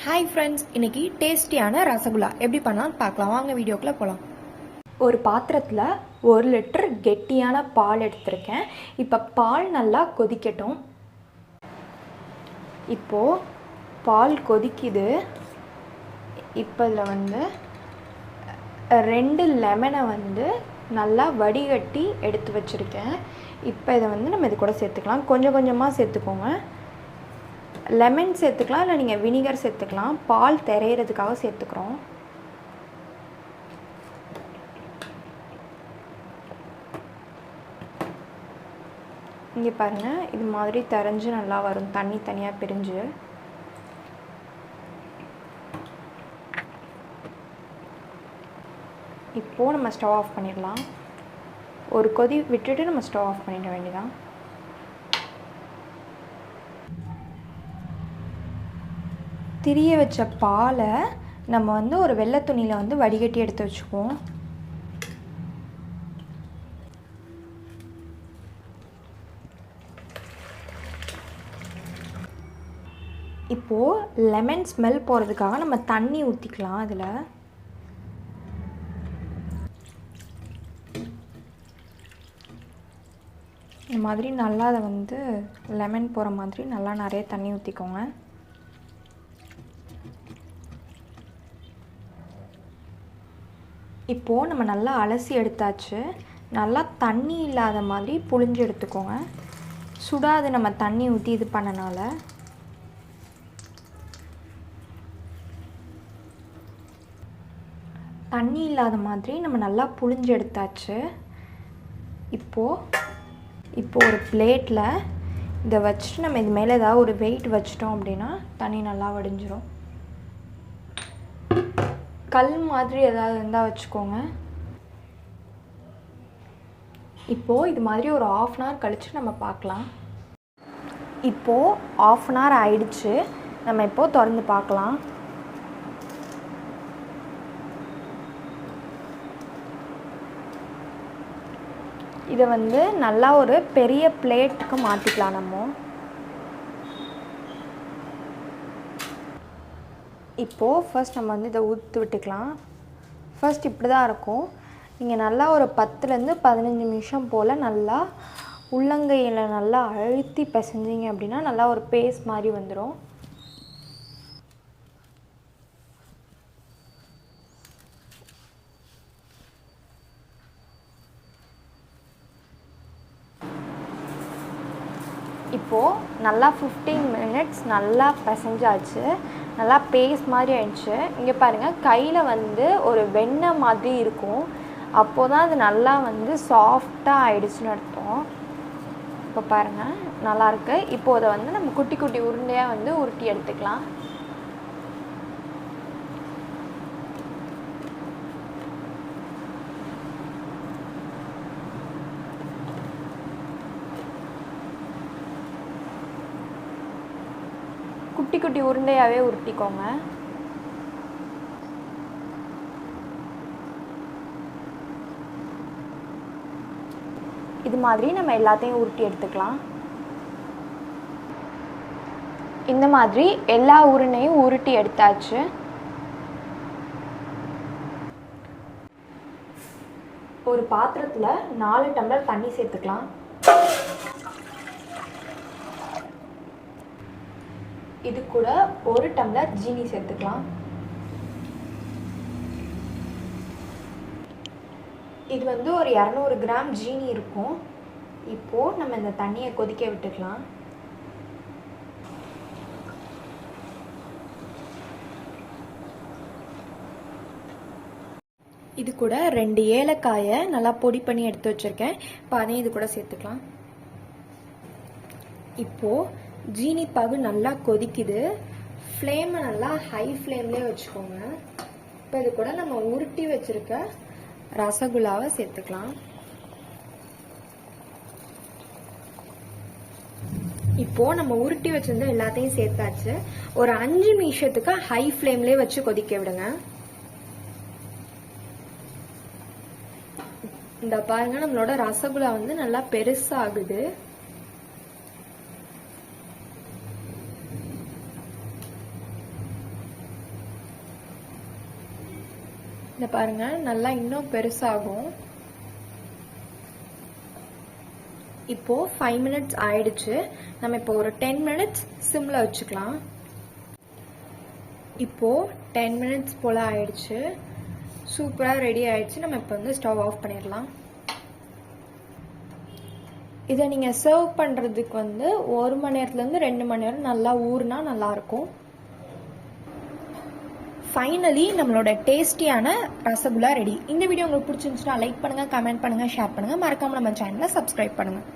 Hi friends, இன்னைக்கு டேஸ்டியான ரசகுல்லா எப்படி பண்ணலாம்னு பார்க்கலாம். வாங்க வீடியோக்குள்ளே போகலாம். ஒரு பாத்திரத்தில் 1 லிட்டர் கெட்டியான பால் எடுத்திருக்கேன். இப்போ பால் நல்லா கொதிக்கட்டும். இப்போது பால் கொதிக்குது. இப்போ இதில் 2 லெமனை நல்லா வடிகட்டி எடுத்து வச்சுருக்கேன். இப்போ இதை நம்ம இது கூட சேர்த்துக்கலாம். கொஞ்சம் கொஞ்சமாக சேர்த்துக்கோங்க. லெமன் சேர்த்துக்கலாம், இல்லை நீங்கள் வினிகர் சேர்த்துக்கலாம். பால் திரையிறதுக்காக சேர்த்துக்கிறோம். இங்கே பாருங்கள், இது மாதிரி திரைஞ்சு நல்லா வரும், தண்ணி தனியாக பிரிஞ்சு. இப்போது நம்ம ஸ்டவ் ஆஃப் பண்ணிடலாம். ஒரு கொதி விட்டுட்டு நம்ம ஸ்டவ் ஆஃப் பண்ணிட வேண்டியதான். திரிய வச்ச பாலை நம்ம ஒரு வெள்ளை துணியில் வடிகட்டி எடுத்து வச்சுக்குவோம். இப்போது லெமன் ஸ்மெல் போகிறதுக்காக நம்ம தண்ணி ஊற்றிக்கலாம். அதில் இந்த மாதிரி நல்லா அதை லெமன் போகிற மாதிரி நல்லா நிறைய தண்ணி ஊற்றிக்கோங்க. இப்போது நம்ம நல்லா அலசி எடுத்தாச்சு. நல்லா தண்ணி இல்லாத மாதிரி புழிஞ்சு எடுத்துக்கோங்க. சுடாது நம்ம தண்ணி ஊற்றி இது பண்ணனால. தண்ணி இல்லாத மாதிரி நம்ம நல்லா புழிஞ்சு எடுத்தாச்சு. இப்போது ஒரு பிளேட்டில் இதை வச்சுட்டு நம்ம இது மேலே ஏதாவது ஒரு வெயிட் வச்சிட்டோம் அப்படின்னா தண்ணி நல்லா வடிஞ்சிரும். கல் மாதிரி ஏதாவது இருந்தால் வச்சுக்கோங்க. இப்போது இது மாதிரி ஒரு 1/2 hour கழித்து நம்ம பார்க்கலாம். இப்போது 1/2 hour ஆயிடுச்சு. நம்ம இப்போது திறந்து பார்க்கலாம். இதை நல்லா ஒரு பெரிய பிளேட்டுக்கு மாற்றிக்கலாம். நம்ம இப்போது ஃபர்ஸ்ட் நம்ம இதை ஊற்றி விட்டுக்கலாம். ஃபர்ஸ்ட் இப்படி தான் இருக்கும். நீங்கள் நல்லா ஒரு 10லேருந்து 15 நிமிஷம் போல் நல்லா உள்ளங்கையில் நல்லா அழுத்தி பிசைஞ்சிங்க அப்படின்னா நல்லா ஒரு பேஸ்ட் மாதிரி வந்துடும். இப்போது நல்லா 15 minutes நல்லா பிசைஞ்சாச்சு. நல்லா பேஸ்ட் மாதிரி ஆயிடுச்சு. இங்கே பாருங்கள், கையில் ஒரு வெண்ணெய் மாதிரி இருக்கும். அப்போது தான் அது நல்லா சாஃப்டாக ஆயிடுச்சுன்னு அர்த்தம். இப்போ பாருங்கள், நல்லாயிருக்கு. இப்போது அதை நம்ம குட்டி குட்டி உருண்டையாக உருட்டி எடுத்துக்கலாம். குட்டி குட்டி உருண்டையாகவே உருட்டிக்கோங்க. இது மாதிரி நம்ம எல்லாத்தையும் உருட்டி எடுத்துக்கலாம். இந்த மாதிரி எல்லா உருண்டையும் உருட்டி எடுத்தாச்சு. ஒரு பாத்திரத்தில் 4 டம்ளர் தண்ணி சேர்த்துக்கலாம். இது கூட 1 டம்ளர் ஜீனி சேர்த்துக்கலாம். இது ஒரு 200 கிராம் ஜீனி இருக்கும். இப்போது நம்ம இந்த தண்ணியை கொதிக்க விட்டுக்கலாம். இது கூட 2 ஏலக்காயை நல்லா பொடி பண்ணி எடுத்து வச்சுருக்கேன். இப்போ அதையும் இது கூட சேர்த்துக்கலாம். இப்போது ஜீனி பாகு நல்லா கொதிக்குது. ஃப்ளேமை நல்லா ஹை ஃப்ளேம்லேயே வச்சுக்கோங்க. இப்போ இது கூட நம்ம உருட்டி வச்சுருக்க ரசகுல்லாவை சேர்த்துக்கலாம். இப்போது நம்ம உருட்டி வச்சிருந்த எல்லாத்தையும் சேர்த்தாச்சு. ஒரு 5 நிமிஷத்துக்கு ஹை ஃப்ளேம்லேயே வச்சு கொதிக்க விடுங்க. இந்த பாருங்க, நம்மளோட ரசகுல்லா நல்லா பெருசாகுது. இந்த பாருங்க நல்லா இன்னும் பெருசாகும். இப்போ 5 மினிட்ஸ் ஆயிடுச்சு. நம்ம இப்போ ஒரு 10 மினிட்ஸ் சிம்ல வச்சுக்கலாம். இப்போ 10 மினிட்ஸ் போல ஆயிடுச்சு. சூப்பரா ரெடி ஆயிடுச்சு. நம்ம இப்போ வந்து ஸ்டவ் ஆஃப் பண்ணிடலாம். இதை நீங்கள் சர்வ் பண்ணுறதுக்கு வந்து 1 மணி நேரத்துலேருந்து 2 மணி நேரம் நல்லா ஊறினா நல்லாயிருக்கும். ஃபைனலி நம்மளோட டேஸ்டியான ரசகுல்லா ரெடி. இந்த வீடியோ உங்களுக்கு பிடிச்சிருந்துச்சுன்னா லைக் பண்ணுங்கள், கமெண்ட் பண்ணுங்கள், ஷேர் பண்ணுங்கள். மறக்காமல் நம்ம சேனலை சப்ஸ்கிரைப் பண்ணுங்கள்.